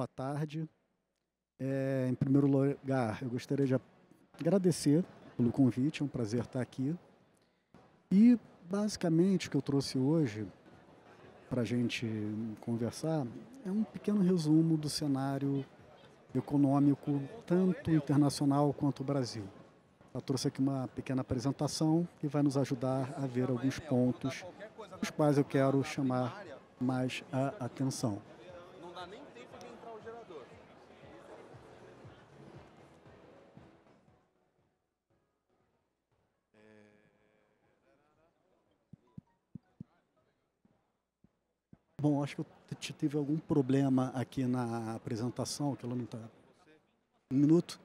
boa tarde. Em primeiro lugar, eu gostaria de agradecer pelo convite, é um prazer estar aqui. E, basicamente, o que eu trouxe hoje para a gente conversar é um pequeno resumo do cenário econômico, tanto internacional quanto o Brasil. Eu trouxe aqui uma pequena apresentação que vai nos ajudar a ver alguns pontos, os quais eu quero chamar mais a atenção. Não dá nem tempo de entrar o gerador. Bom, acho que eu tive algum problema aqui na apresentação, que ela não está. Um minuto,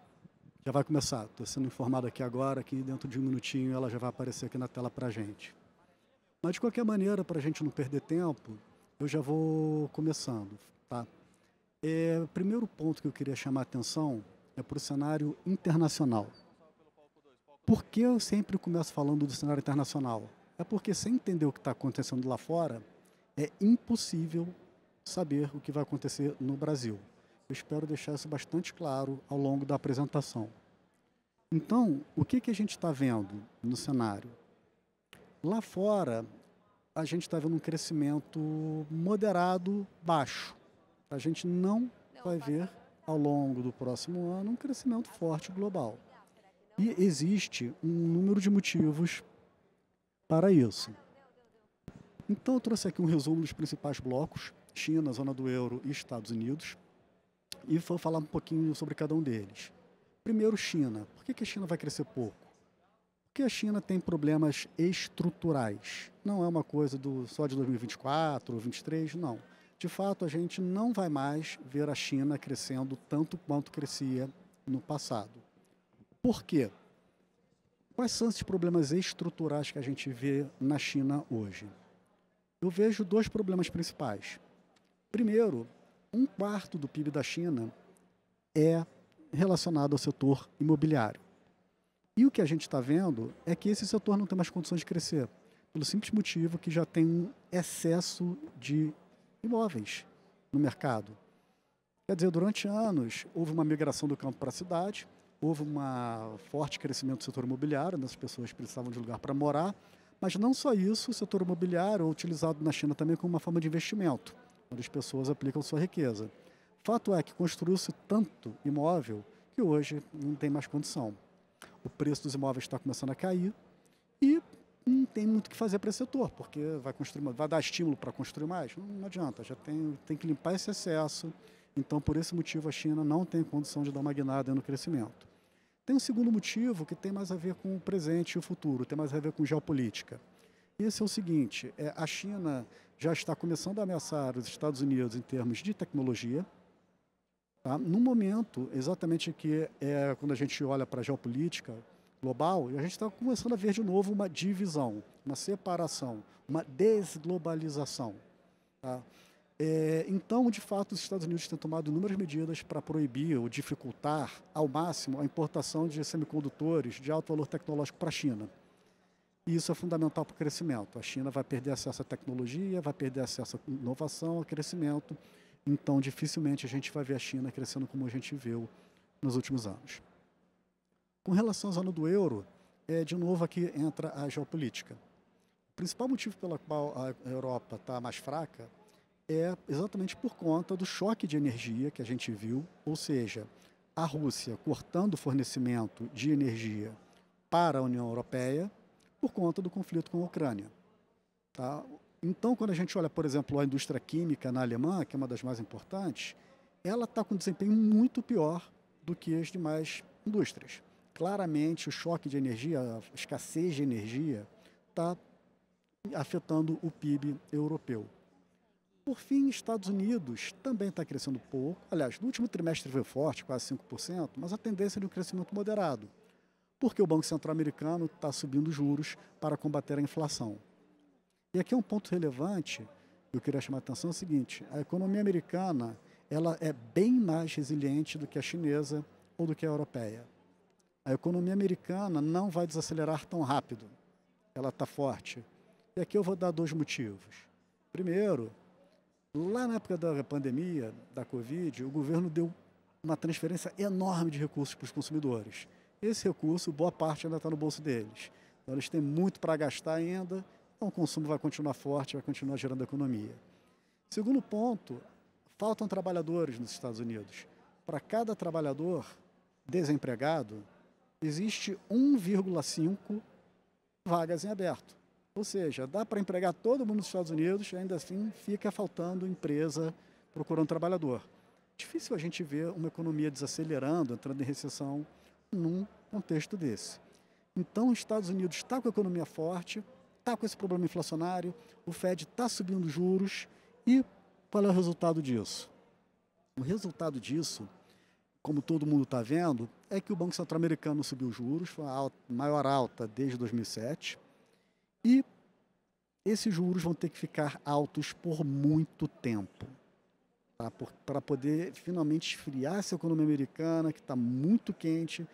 já vai começar. Estou sendo informado aqui agora que dentro de um minutinho ela já vai aparecer aqui na tela para a gente. Mas, de qualquer maneira, para a gente não perder tempo, eu já vou começando. Tá? O primeiro ponto que eu queria chamar a atenção é para o cenário internacional. Por que eu sempre começo falando do cenário internacional? É porque, sem entender o que está acontecendo lá fora, é impossível saber o que vai acontecer no Brasil. Eu espero deixar isso bastante claro ao longo da apresentação. Então, o que a gente está vendo no cenário? Lá fora, a gente está vendo um crescimento moderado, baixo. A gente não vai ver, ao longo do próximo ano, um crescimento forte global. E existe um número de motivos para isso. Então, eu trouxe aqui um resumo dos principais blocos: China, zona do euro e Estados Unidos. E vou falar um pouquinho sobre cada um deles. Primeiro, China. Por que a China vai crescer pouco? Porque a China tem problemas estruturais. Não é uma coisa só de 2024 ou 2023, não. De fato, a gente não vai mais ver a China crescendo tanto quanto crescia no passado. Por quê? Quais são esses problemas estruturais que a gente vê na China hoje? Eu vejo dois problemas principais. Primeiro, 1/4 do PIB da China é relacionado ao setor imobiliário. E o que a gente está vendo é que esse setor não tem mais condições de crescer, pelo simples motivo que já tem um excesso de imóveis no mercado. Quer dizer, durante anos houve uma migração do campo para a cidade, houve um forte crescimento do setor imobiliário, as pessoas precisavam de lugar para morar, mas não só isso, o setor imobiliário é utilizado na China também como uma forma de investimento, onde as pessoas aplicam sua riqueza. Fato é que construiu-se tanto imóvel que hoje não tem mais condição. O preço dos imóveis está começando a cair e não tem muito o que fazer para esse setor, porque vai dar estímulo para construir mais? Não adianta, já tem que limpar esse excesso. Então, por esse motivo, a China não tem condição de dar uma guinada no crescimento. Tem um segundo motivo que tem mais a ver com o presente e o futuro, tem mais a ver com geopolítica. Esse é o seguinte: a China já está começando a ameaçar os Estados Unidos em termos de tecnologia. Tá? No momento, exatamente que quando a gente olha para a geopolítica global, a gente está começando a ver de novo uma divisão, uma separação, uma desglobalização. Tá? Então, de fato, os Estados Unidos têm tomado inúmeras medidas para proibir ou dificultar ao máximo a importação de semicondutores de alto valor tecnológico para a China. E isso é fundamental para o crescimento. A China vai perder acesso à tecnologia, vai perder acesso à inovação, ao crescimento. Então, dificilmente a gente vai ver a China crescendo como a gente viu nos últimos anos. Com relação à zona do euro, de novo aqui entra a geopolítica. O principal motivo pelo qual a Europa está mais fraca é exatamente por conta do choque de energia que a gente viu, ou seja, a Rússia cortando o fornecimento de energia para a União Europeia por conta do conflito com a Ucrânia. Tá? Então, quando a gente olha, por exemplo, a indústria química na Alemanha, que é uma das mais importantes, ela está com um desempenho muito pior do que as demais indústrias. Claramente, o choque de energia, a escassez de energia, está afetando o PIB europeu. Por fim, Estados Unidos também está crescendo pouco. Aliás, no último trimestre veio forte, quase 5%, mas a tendência é de um crescimento moderado, porque o Banco Central americano está subindo juros para combater a inflação. E aqui é um ponto relevante, que eu queria chamar a atenção, é o seguinte: a economia americana ela é bem mais resiliente do que a chinesa ou do que a europeia. A economia americana não vai desacelerar tão rápido, ela está forte. E aqui eu vou dar dois motivos. Primeiro, Lá na época da pandemia, da Covid, o governo deu uma transferência enorme de recursos para os consumidores. Esse recurso, boa parte ainda está no bolso deles. Então, eles têm muito para gastar ainda, então o consumo vai continuar forte, vai continuar gerando economia. Segundo ponto, faltam trabalhadores nos Estados Unidos. Para cada trabalhador desempregado, existe 1,5 vagas em aberto. Ou seja, dá para empregar todo mundo nos Estados Unidos e ainda assim fica faltando empresa procurando trabalhador. Difícil a gente ver uma economia desacelerando, entrando em recessão num contexto desse. Então, os Estados Unidos está com a economia forte, está com esse problema inflacionário, o Fed está subindo juros e qual é o resultado disso? O resultado disso, como todo mundo está vendo, é que o Banco Central Americano subiu juros, foi a maior alta desde 2007, e esses juros vão ter que ficar altos por muito tempo, tá? Para poder finalmente esfriar essa economia americana, que está muito quente,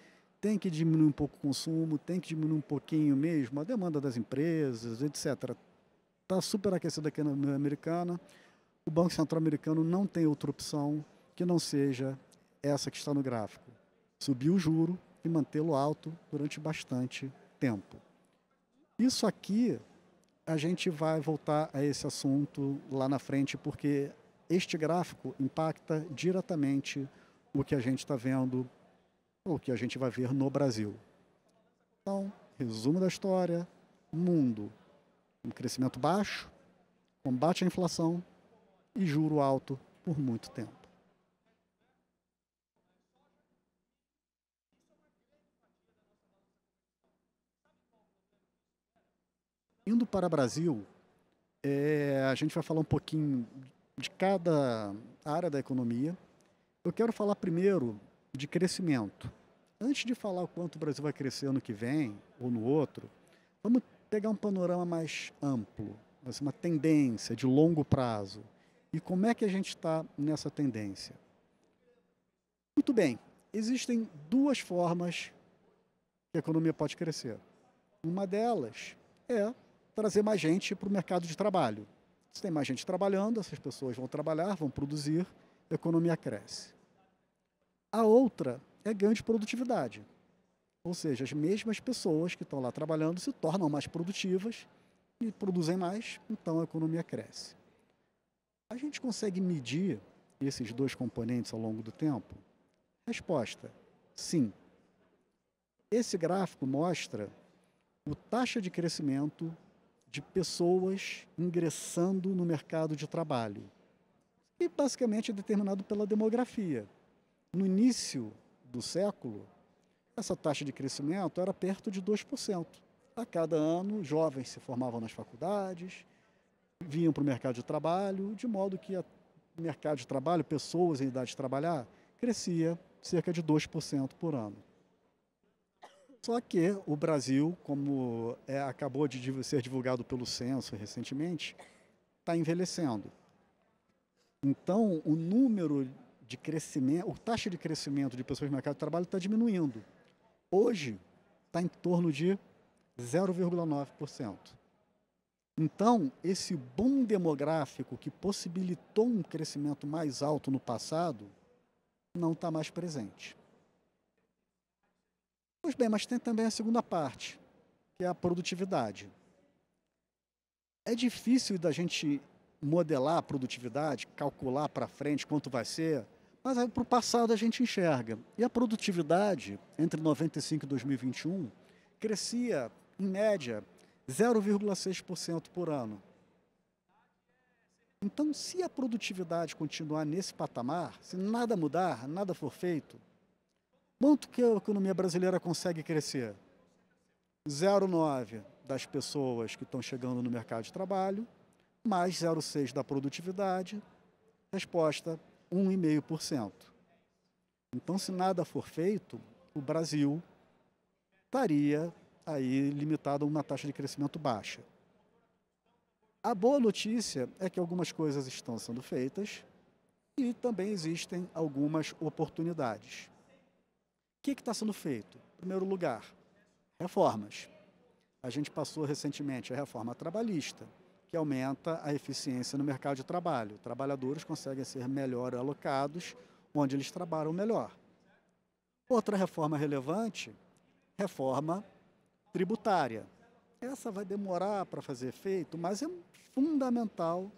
tem que diminuir um pouco o consumo, tem que diminuir um pouquinho mesmo a demanda das empresas, etc. Está superaquecida a economia americana. O Banco Central Americano não tem outra opção que não seja essa que está no gráfico. Subir o juro e mantê-lo alto durante bastante tempo. Isso aqui, a gente vai voltar a esse assunto lá na frente, porque este gráfico impacta diretamente o que a gente está vendo, ou o que a gente vai ver no Brasil. Então, resumo da história: mundo, um crescimento baixo, combate à inflação e juro alto por muito tempo. Indo para o Brasil, a gente vai falar um pouquinho de cada área da economia. Eu quero falar primeiro de crescimento. Antes de falar o quanto o Brasil vai crescer ano que vem ou no outro, vamos pegar um panorama mais amplo, assim, uma tendência de longo prazo. E como é que a gente está nessa tendência? Muito bem, existem duas formas que a economia pode crescer. Uma delas é trazer mais gente para o mercado de trabalho. Se tem mais gente trabalhando, essas pessoas vão trabalhar, vão produzir, a economia cresce. A outra é ganho de produtividade. Ou seja, as mesmas pessoas que estão lá trabalhando se tornam mais produtivas e produzem mais, então a economia cresce. A gente consegue medir esses dois componentes ao longo do tempo? Resposta: sim. Esse gráfico mostra a taxa de crescimento de pessoas ingressando no mercado de trabalho. E basicamente é determinado pela demografia. No início do século, essa taxa de crescimento era perto de 2%. A cada ano, jovens se formavam nas faculdades, vinham para o mercado de trabalho, de modo que o mercado de trabalho, pessoas em idade de trabalhar, crescia cerca de 2% por ano. Só que o Brasil, como acabou de ser divulgado pelo Censo recentemente, está envelhecendo. Então, o número de crescimento, a taxa de crescimento de pessoas no mercado de trabalho está diminuindo. Hoje, está em torno de 0,9%. Então, esse boom demográfico que possibilitou um crescimento mais alto no passado, não está mais presente. Pois bem, mas tem também a segunda parte, que é a produtividade. É difícil da gente modelar a produtividade, calcular para frente quanto vai ser, mas para o passado a gente enxerga. E a produtividade, entre 95 e 2021, crescia, em média, 0,6% por ano. Então, se a produtividade continuar nesse patamar, se nada mudar, nada for feito, quanto que a economia brasileira consegue crescer? 0,9% das pessoas que estão chegando no mercado de trabalho, mais 0,6% da produtividade, resposta, 1,5%. Então, se nada for feito, o Brasil estaria aí limitado a uma taxa de crescimento baixa. A boa notícia é que algumas coisas estão sendo feitas e também existem algumas oportunidades. O que está sendo feito? Em primeiro lugar, reformas. A gente passou recentemente a reforma trabalhista, que aumenta a eficiência no mercado de trabalho. Trabalhadores conseguem ser melhor alocados onde eles trabalham melhor. Outra reforma relevante, reforma tributária. Essa vai demorar para fazer efeito, mas é fundamental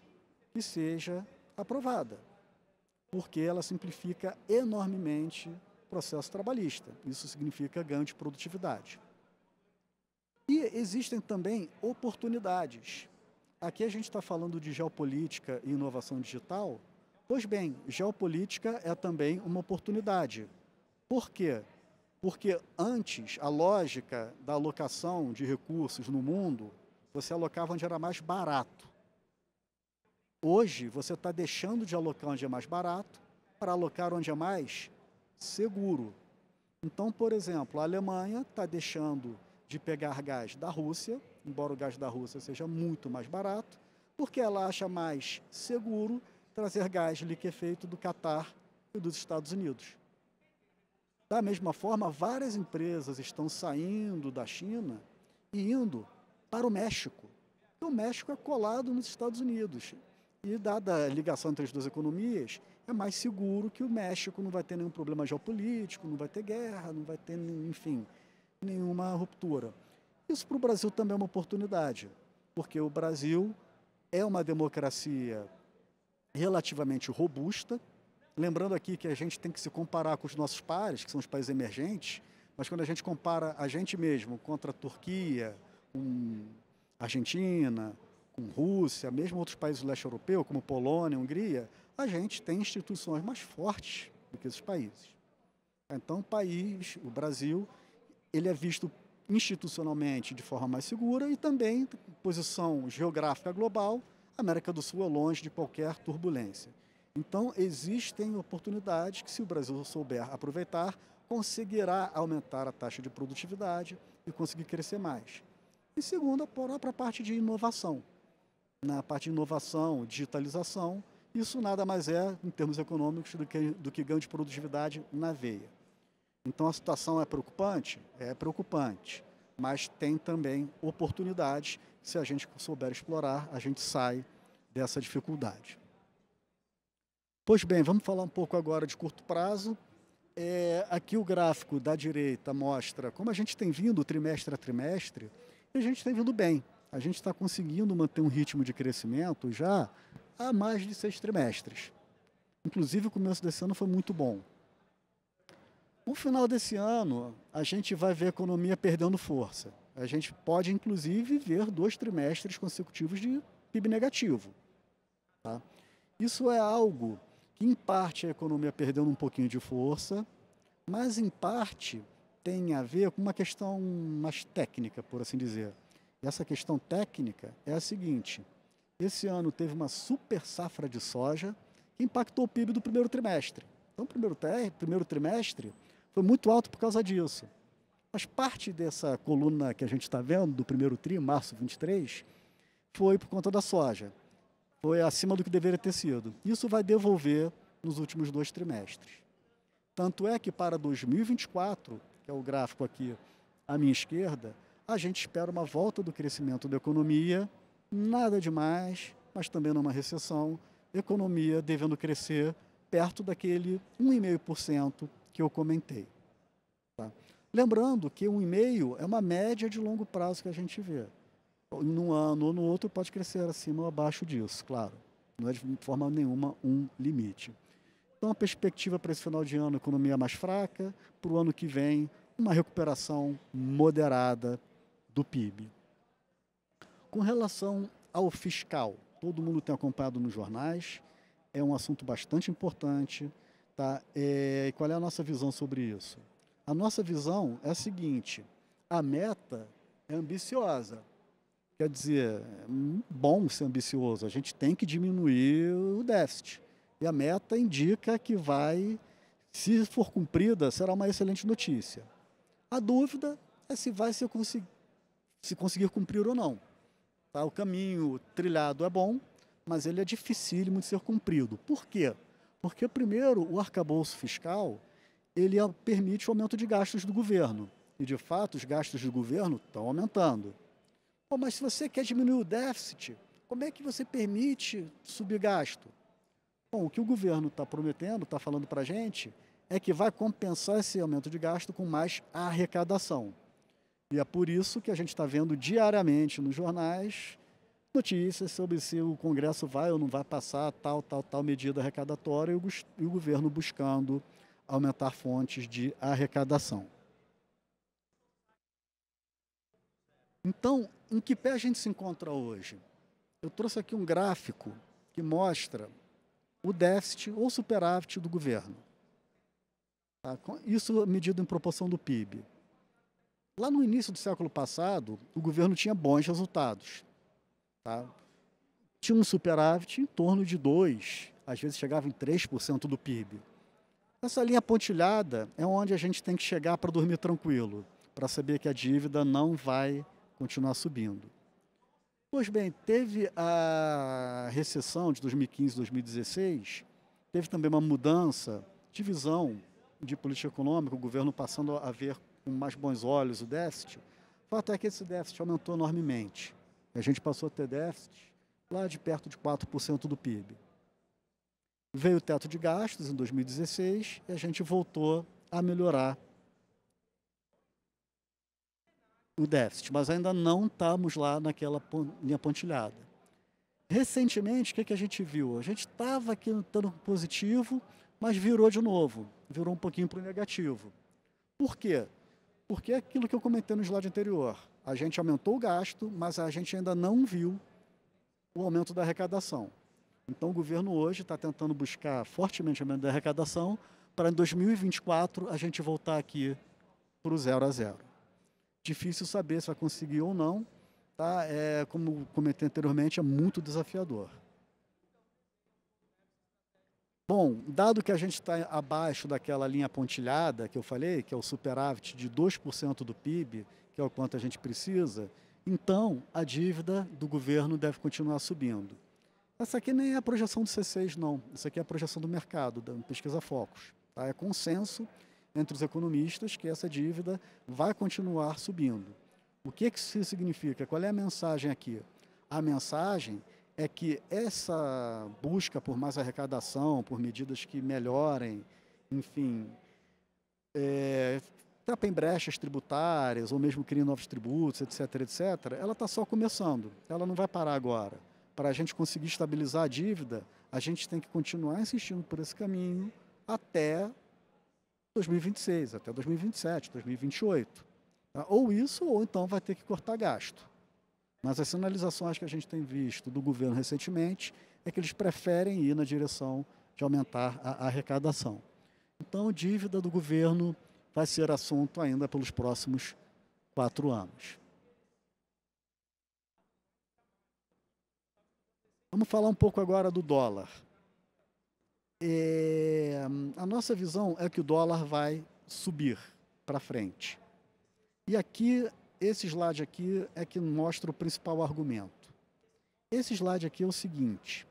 que seja aprovada, porque ela simplifica enormemente o processo trabalhista. Isso significa ganho de produtividade. E existem também oportunidades. Aqui a gente está falando de geopolítica e inovação digital. Pois bem, geopolítica é também uma oportunidade. Por quê? Porque antes, a lógica da alocação de recursos no mundo, você alocava onde era mais barato. Hoje, você está deixando de alocar onde é mais barato para alocar onde é mais seguro. Então, por exemplo, a Alemanha está deixando de pegar gás da Rússia, embora o gás da Rússia seja muito mais barato, porque ela acha mais seguro trazer gás liquefeito do Catar e dos Estados Unidos. Da mesma forma, várias empresas estão saindo da China e indo para o México. O México é colado nos Estados Unidos. E, dada a ligação entre as duas economias, é mais seguro que o México não vai ter nenhum problema geopolítico, não vai ter guerra, não vai ter, enfim, nenhuma ruptura. Isso para o Brasil também é uma oportunidade, porque o Brasil é uma democracia relativamente robusta. Lembrando aqui que a gente tem que se comparar com os nossos pares, que são os países emergentes, mas quando a gente compara a gente mesmo contra a Turquia, com Argentina, com Rússia, mesmo outros países do leste europeu, como Polônia, Hungria, a gente tem instituições mais fortes do que esses países. Então, o Brasil, ele é visto institucionalmente de forma mais segura e também, posição geográfica global, a América do Sul é longe de qualquer turbulência. Então, existem oportunidades que, se o Brasil souber aproveitar, conseguirá aumentar a taxa de produtividade e conseguir crescer mais. E segundo, para a parte de inovação. Na parte de inovação, digitalização, isso nada mais é, em termos econômicos, do que ganho de produtividade na veia. Então, a situação é preocupante? É preocupante, mas tem também oportunidades. Se a gente souber explorar, a gente sai dessa dificuldade. Pois bem, vamos falar um pouco agora de curto prazo. Aqui o gráfico da direita mostra como a gente tem vindo trimestre a trimestre, e a gente tem vindo bem. A gente está conseguindo manter um ritmo de crescimento já há mais de 6 trimestres. Inclusive, o começo desse ano foi muito bom. No final desse ano, a gente vai ver a economia perdendo força. A gente pode, inclusive, ver 2 trimestres consecutivos de PIB negativo. Tá? Isso é algo que, em parte, a economia perdendo um pouquinho de força, mas, em parte, tem a ver com uma questão mais técnica, por assim dizer. E essa questão técnica é a seguinte: esse ano teve uma super safra de soja que impactou o PIB do primeiro trimestre. Então, o primeiro trimestre foi muito alto por causa disso. Mas parte dessa coluna que a gente está vendo, do primeiro tri, março 23, foi por conta da soja. Foi acima do que deveria ter sido. Isso vai devolver nos últimos 2 trimestres. Tanto é que para 2024, que é o gráfico aqui à minha esquerda, a gente espera uma volta do crescimento da economia, nada demais, mas também numa recessão, economia devendo crescer perto daquele 1,5% que eu comentei. Tá? Lembrando que 1,5% é uma média de longo prazo que a gente vê. Num ano ou no outro pode crescer acima ou abaixo disso, claro. Não é de forma nenhuma um limite. Então, a perspectiva para esse final de ano, economia mais fraca, para o ano que vem, uma recuperação moderada do PIB. Com relação ao fiscal, todo mundo tem acompanhado nos jornais, é um assunto bastante importante. Tá? E qual é a nossa visão sobre isso? A nossa visão é a seguinte: a meta é ambiciosa. Quer dizer, é bom ser ambicioso, a gente tem que diminuir o déficit. E a meta indica que vai, se for cumprida, será uma excelente notícia. A dúvida é se vai se conseguir cumprir ou não. Tá? O caminho trilhado é bom, mas ele é dificílimo de ser cumprido. Por quê? Porque, primeiro, o arcabouço fiscal ele permite o aumento de gastos do governo. E, de fato, os gastos do governo estão aumentando. Mas se você quer diminuir o déficit, como é que você permite subir gasto? Bom, o que o governo está prometendo, está falando para a gente, é que vai compensar esse aumento de gasto com mais arrecadação. E é por isso que a gente está vendo diariamente nos jornais notícias sobre se o Congresso vai ou não vai passar tal medida arrecadatória e o governo buscando aumentar fontes de arrecadação. Então, em que pé a gente se encontra hoje? Eu trouxe aqui um gráfico que mostra o déficit ou superávit do governo. Tá? Isso medido em proporção do PIB. Lá no início do século passado, o governo tinha bons resultados. Tá? Tinha um superávit em torno de 2%, às vezes chegava em 3% do PIB. Essa linha pontilhada é onde a gente tem que chegar para dormir tranquilo, para saber que a dívida não vai continuar subindo. Pois bem, teve a recessão de 2015 e 2016, teve também uma mudança de visão de política econômica, o governo passando a ver com mais bons olhos o déficit. O fato é que esse déficit aumentou enormemente. A gente passou a ter déficit lá de perto de 4% do PIB. Veio o teto de gastos em 2016 e a gente voltou a melhorar o déficit, mas ainda não estamos lá naquela linha pontilhada. Recentemente, o que a gente viu? A gente estava aqui estando positivo, mas virou de novo, virou um pouquinho para o negativo. Por quê? Porque é aquilo que eu comentei no slide anterior. A gente aumentou o gasto, mas a gente ainda não viu o aumento da arrecadação. Então, o governo hoje está tentando buscar fortemente o aumento da arrecadação para, em 2024, a gente voltar aqui para o 0 a 0. Difícil saber se vai conseguir ou não, tá? Como comentei anteriormente, é muito desafiador. Bom, dado que a gente está abaixo daquela linha pontilhada que eu falei, que é o superávit de 2% do PIB, que é o quanto a gente precisa, então a dívida do governo deve continuar subindo. Essa aqui nem é a projeção do C6, não. Isso aqui é a projeção do mercado, da pesquisa Focus. Tá? É consenso entre os economistas que essa dívida vai continuar subindo. O que isso significa? Qual é a mensagem aqui? A mensagem é que essa busca por mais arrecadação, por medidas que melhorem, enfim, tapem brechas tributárias ou mesmo criem novos tributos, etc., etc., ela está só começando, ela não vai parar agora. Para a gente conseguir estabilizar a dívida, a gente tem que continuar insistindo por esse caminho até 2026, até 2027, 2028. Tá? Ou isso, ou então vai ter que cortar gasto. Mas as sinalizações que a gente tem visto do governo recentemente é que eles preferem ir na direção de aumentar a arrecadação. Então, a dívida do governo vai ser assunto ainda pelos próximos 4 anos. Vamos falar um pouco agora do dólar. A nossa visão é que o dólar vai subir para frente. E aqui, esse slide aqui é que mostra o principal argumento. Esse slide aqui é o seguinte.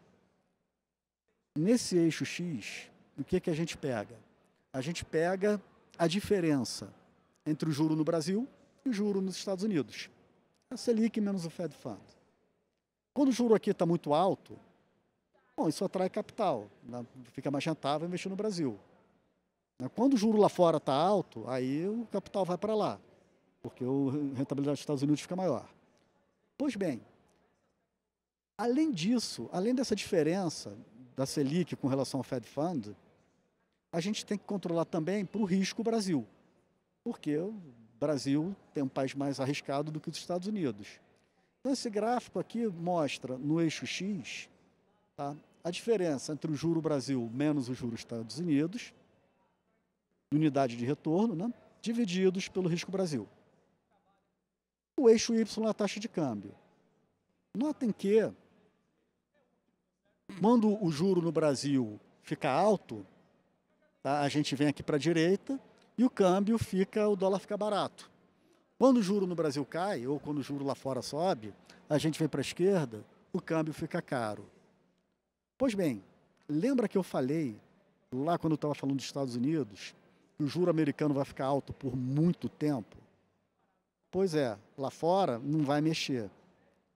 Nesse eixo X, o que a gente pega? A gente pega a diferença entre o juro no Brasil e o juro nos Estados Unidos. A Selic menos o Fed Fund. Quando o juro aqui está muito alto, bom, isso atrai capital, né? Fica mais rentável investir no Brasil. Quando o juro lá fora está alto, aí o capital vai para lá, porque a rentabilidade dos Estados Unidos fica maior. Pois bem, além disso, além dessa diferença da Selic com relação ao Fed Fund, a gente tem que controlar também para o risco Brasil, porque o Brasil tem um país mais arriscado do que os Estados Unidos. Então, esse gráfico aqui mostra no eixo X, tá, a diferença entre o juro Brasil menos o juro Estados Unidos, unidade de retorno, né, divididos pelo risco Brasil. O eixo Y é a taxa de câmbio. Notem que, quando o juro no Brasil fica alto, tá, a gente vem aqui para a direita e o dólar fica barato. Quando o juro no Brasil cai, ou quando o juro lá fora sobe, a gente vem para a esquerda, o câmbio fica caro. Pois bem, lembra que eu falei, lá quando eu estava falando dos Estados Unidos, que o juro americano vai ficar alto por muito tempo? Pois é, lá fora não vai mexer.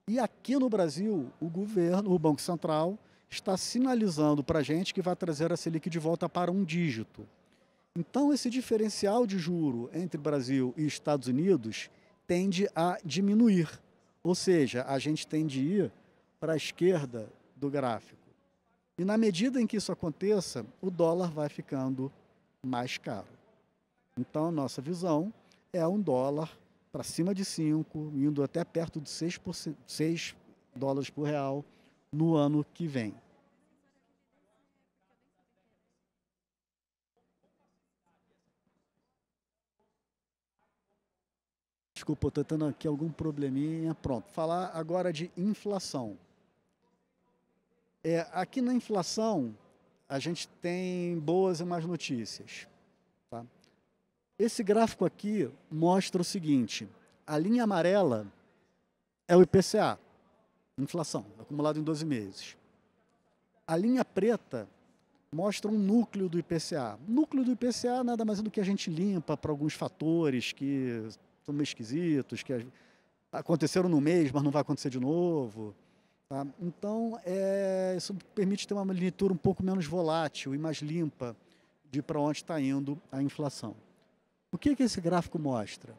E aqui no Brasil, o governo, o Banco Central, está sinalizando para a gente que vai trazer a Selic de volta para um dígito. Então, esse diferencial de juro entre Brasil e Estados Unidos tende a diminuir. Ou seja, a gente tende a ir para a esquerda do gráfico. E na medida em que isso aconteça, o dólar vai ficando mais caro. Então, nossa visão é um dólar para cima de 5, indo até perto de 6 dólares por real no ano que vem. Desculpa, estou tendo aqui algum probleminha. Pronto, falar agora de inflação. Aqui na inflação, a gente tem boas e más notícias. Tá? Esse gráfico aqui mostra o seguinte: a linha amarela é o IPCA, inflação, acumulado em 12 meses. A linha preta mostra um núcleo do IPCA. O núcleo do IPCA nada mais é do que a gente limpa para alguns fatores que são meio esquisitos, que aconteceram no mês, mas não vai acontecer de novo. Tá? Então, isso permite ter uma leitura um pouco menos volátil e mais limpa de para onde está indo a inflação. O que esse gráfico mostra?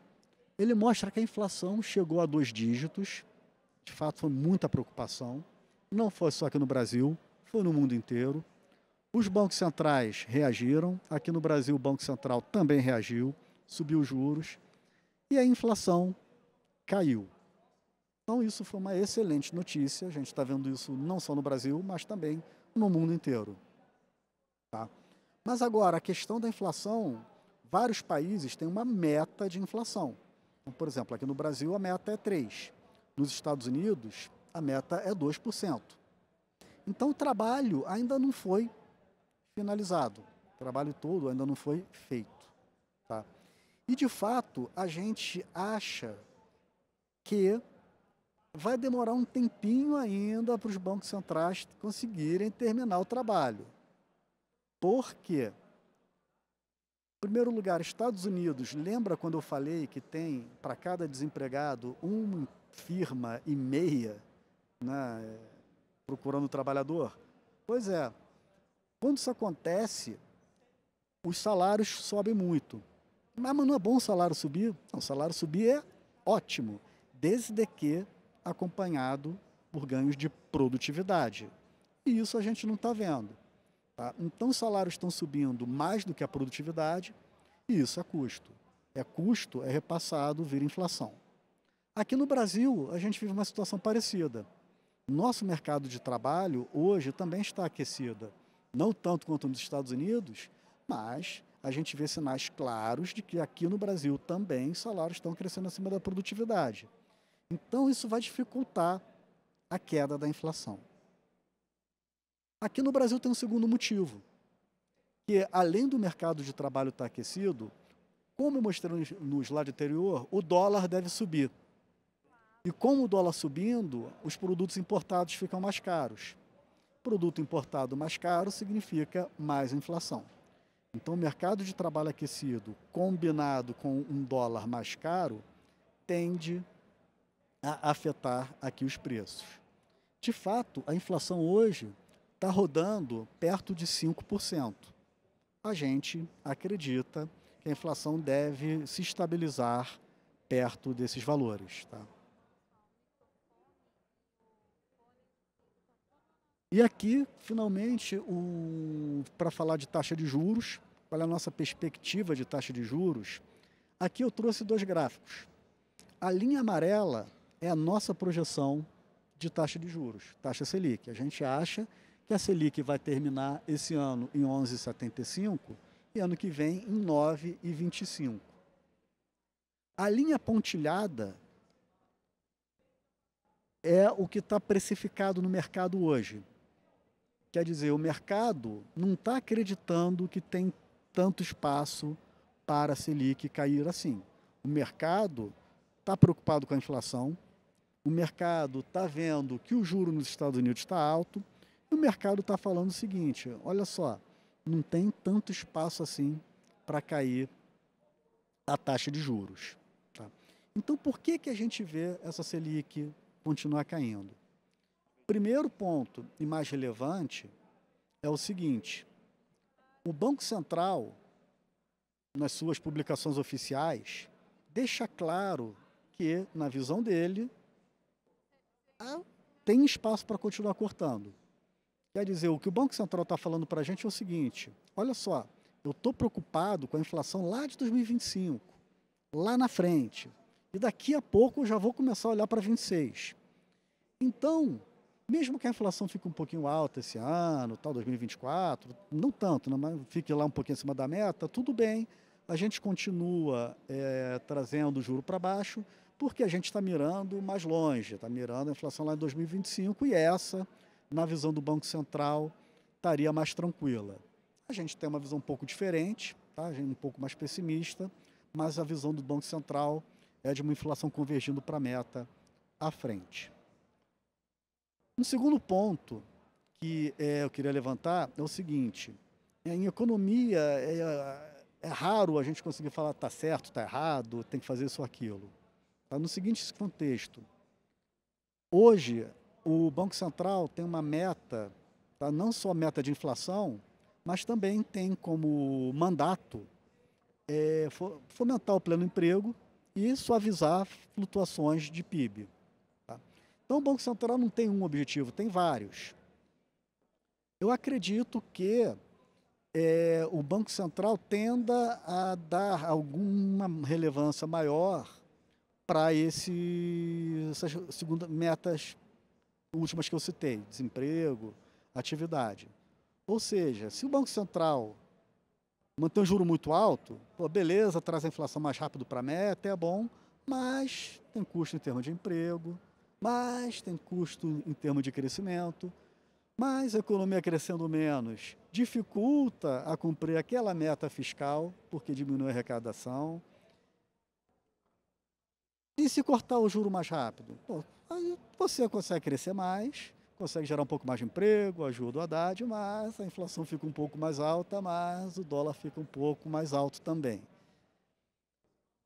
Ele mostra que a inflação chegou a 2 dígitos, de fato foi muita preocupação, não foi só aqui no Brasil, foi no mundo inteiro. Os bancos centrais reagiram, aqui no Brasil o Banco Central também reagiu, subiu os juros e a inflação caiu. Então isso foi uma excelente notícia, a gente está vendo isso não só no Brasil, mas também no mundo inteiro. Tá? Mas agora, a questão da inflação, vários países têm uma meta de inflação. Então, por exemplo, aqui no Brasil a meta é 3%. Nos Estados Unidos, a meta é 2%. Então o trabalho ainda não foi finalizado. O trabalho todo ainda não foi feito. Tá? E, de fato, a gente acha que vai demorar um tempinho ainda para os bancos centrais conseguirem terminar o trabalho. Por quê? Em primeiro lugar, Estados Unidos, lembra quando eu falei que tem, para cada desempregado, uma firma e meia, né, procurando trabalhador? Pois é, quando isso acontece, os salários sobem muito. Mas não é bom o salário subir? Não, o salário subir é ótimo, desde que acompanhado por ganhos de produtividade. E isso a gente não está vendo. Tá? Então, os salários estão subindo mais do que a produtividade, e isso é custo. Custo, é repassado, vira inflação. Aqui no Brasil, a gente vive uma situação parecida. Nosso mercado de trabalho hoje também está aquecido. Não tanto quanto nos Estados Unidos, mas a gente vê sinais claros de que aqui no Brasil também os salários estão crescendo acima da produtividade. Então, isso vai dificultar a queda da inflação. Aqui no Brasil tem um segundo motivo, que além do mercado de trabalho estar aquecido, como eu mostrei no slide anterior, o dólar deve subir. E como o dólar subindo, os produtos importados ficam mais caros. Produto importado mais caro significa mais inflação. Então, o mercado de trabalho aquecido, combinado com um dólar mais caro, tende a afetar aqui os preços. De fato, a inflação hoje está rodando perto de 5%. A gente acredita que a inflação deve se estabilizar perto desses valores. Tá? E aqui, finalmente, para falar de taxa de juros, qual é a nossa perspectiva de taxa de juros, aqui eu trouxe 2 gráficos. A linha amarela é a nossa projeção de taxa de juros, taxa Selic. A gente acha que a Selic vai terminar esse ano em 11,75 e ano que vem em 9,25. A linha pontilhada é o que está precificado no mercado hoje. Quer dizer, o mercado não está acreditando que tem tanto espaço para a Selic cair assim. O mercado está preocupado com a inflação, o mercado está vendo que o juro nos Estados Unidos está alto, e o mercado está falando o seguinte: olha só, não tem tanto espaço assim para cair a taxa de juros. Tá? Então, por que a gente vê essa Selic continuar caindo. Primeiro ponto, e mais relevante, é o seguinte: o Banco Central, nas suas publicações oficiais, deixa claro que, na visão dele, tem espaço para continuar cortando. Quer dizer, o que o Banco Central está falando para a gente é o seguinte: olha só, eu estou preocupado com a inflação lá de 2025, lá na frente, e daqui a pouco eu já vou começar a olhar para 26. Então, mesmo que a inflação fique um pouquinho alta esse ano, tal, 2024, não tanto, né, mas fique lá um pouquinho acima da meta, tudo bem, a gente continua trazendo o juro para baixo, porque a gente está mirando mais longe, está mirando a inflação lá em 2025 e essa, na visão do Banco Central, estaria mais tranquila. A gente tem uma visão um pouco diferente, tá? A gente é um pouco mais pessimista, mas a visão do Banco Central é de uma inflação convergindo para a meta à frente. Um segundo ponto que eu queria levantar é o seguinte: em economia é raro a gente conseguir falar está certo, está errado, tem que fazer isso ou aquilo. Tá? No seguinte contexto: hoje o Banco Central tem uma meta, tá? Não só meta de inflação, mas também tem como mandato fomentar o pleno emprego e suavizar flutuações de PIB. Tá? Então o Banco Central não tem um objetivo, tem vários. Eu acredito que o Banco Central tenda a dar alguma relevância maior para essas metas últimas que eu citei: desemprego, atividade. Ou seja, se o Banco Central manter um juro muito alto, beleza, traz a inflação mais rápido para a meta, é bom, mas tem custo em termos de emprego, mas tem custo em termos de crescimento, mas a economia crescendo menos dificulta a cumprir aquela meta fiscal, porque diminui a arrecadação. E se cortar o juro mais rápido? Aí você consegue crescer mais, consegue gerar um pouco mais de emprego, ajuda o Haddad, mas a inflação fica um pouco mais alta, mas o dólar fica um pouco mais alto também.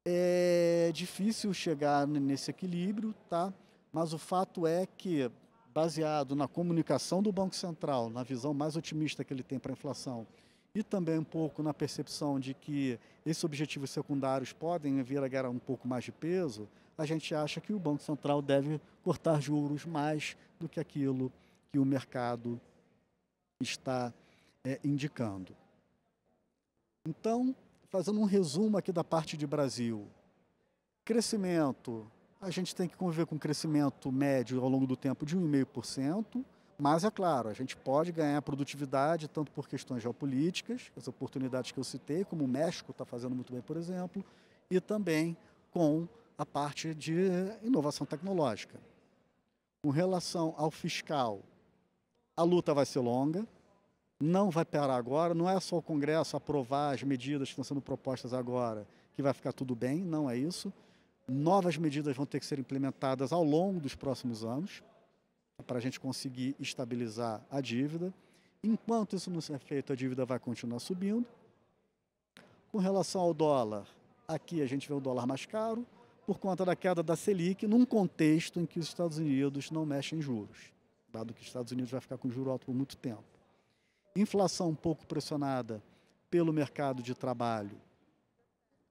É difícil chegar nesse equilíbrio, tá? Mas o fato é que, baseado na comunicação do Banco Central, na visão mais otimista que ele tem para a inflação, e também um pouco na percepção de que esses objetivos secundários podem vir a ganhar um pouco mais de peso, a gente acha que o Banco Central deve cortar juros mais do que aquilo que o mercado está indicando. Então, fazendo um resumo aqui da parte de Brasil: crescimento, a gente tem que conviver com um crescimento médio ao longo do tempo de 1,5%, mas é claro, a gente pode ganhar produtividade tanto por questões geopolíticas, as oportunidades que eu citei, como o México está fazendo muito bem, por exemplo, e também com a parte de inovação tecnológica. Com relação ao fiscal, a luta vai ser longa, não vai parar agora, não é só o Congresso aprovar as medidas que estão sendo propostas agora que vai ficar tudo bem, não é isso. Novas medidas vão ter que ser implementadas ao longo dos próximos anos para a gente conseguir estabilizar a dívida. Enquanto isso não ser feito, a dívida vai continuar subindo. Com relação ao dólar, aqui a gente vê o dólar mais caro por conta da queda da Selic, num contexto em que os Estados Unidos não mexem em juros, dado que os Estados Unidos vai ficar com juro alto por muito tempo. Inflação um pouco pressionada pelo mercado de trabalho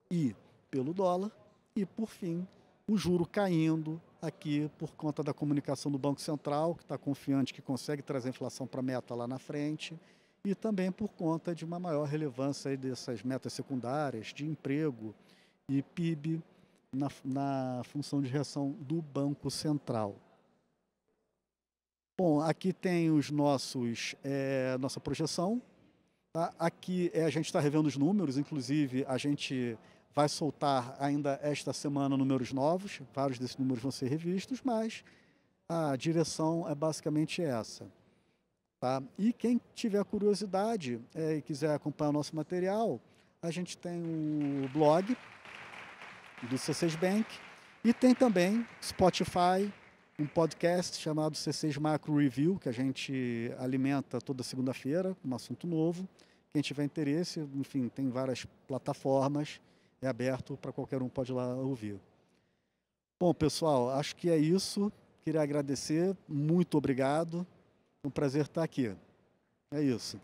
e pelo dólar. E, por fim, o juro caindo aqui por conta da comunicação do Banco Central, que está confiante que consegue trazer a inflação para a meta lá na frente, e também por conta de uma maior relevância aí dessas metas secundárias de emprego e PIB na função de reação do Banco Central. Bom, aqui tem os nossa projeção. Tá? Aqui a gente está revendo os números, inclusive a gente vai soltar ainda esta semana números novos, vários desses números vão ser revistos, mas a direção é basicamente essa. Tá? E quem tiver curiosidade e quiser acompanhar o nosso material, a gente tem o blog do C6 Bank e tem também Spotify, um podcast chamado C6 Macro Review, que a gente alimenta toda segunda-feira, um assunto novo. Quem tiver interesse, enfim, tem várias plataformas, é aberto para qualquer um, pode ir lá ouvir. Bom, pessoal, acho que é isso. Queria agradecer, muito obrigado. É um prazer estar aqui. É isso.